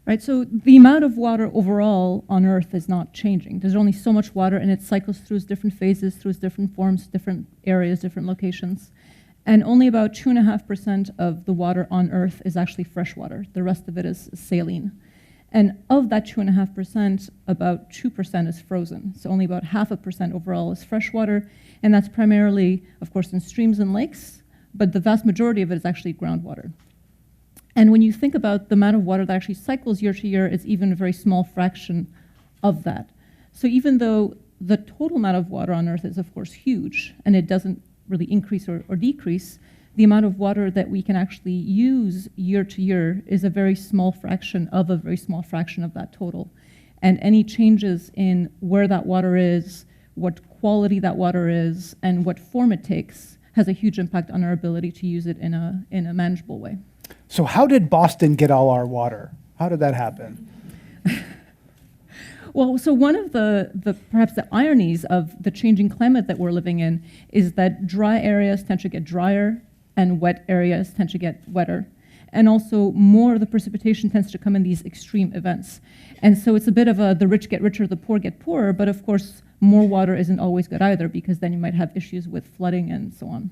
Right, so the amount of water overall on Earth is not changing. There's only so much water, and it cycles through its different phases, through its different forms, different areas, different locations. And only about 2.5% of the water on Earth is actually fresh water. The rest of it is saline. And of that 2.5%, about 2% is frozen. So only about 0.5% overall is fresh water, and that's primarily, of course, in streams and lakes, but the vast majority of it is actually groundwater. And when you think about the amount of water that actually cycles year to year, it's even a very small fraction of that. So even though the total amount of water on Earth is, of course, huge, and it doesn't really increase or decrease, the amount of water that we can actually use year to year is a very small fraction of a very small fraction of that total. And any changes in where that water is, what quality that water is, and what form it takes has a huge impact on our ability to use it in a manageable way. So how did Boston get all our water? How did that happen? Well, so one of the perhaps the ironies of the changing climate that we're living in is that dry areas tend to get drier and wet areas tend to get wetter. And also more of the precipitation tends to come in these extreme events. And so it's a bit of a the rich get richer, the poor get poorer, but of course more water isn't always good either, because then you might have issues with flooding and so on.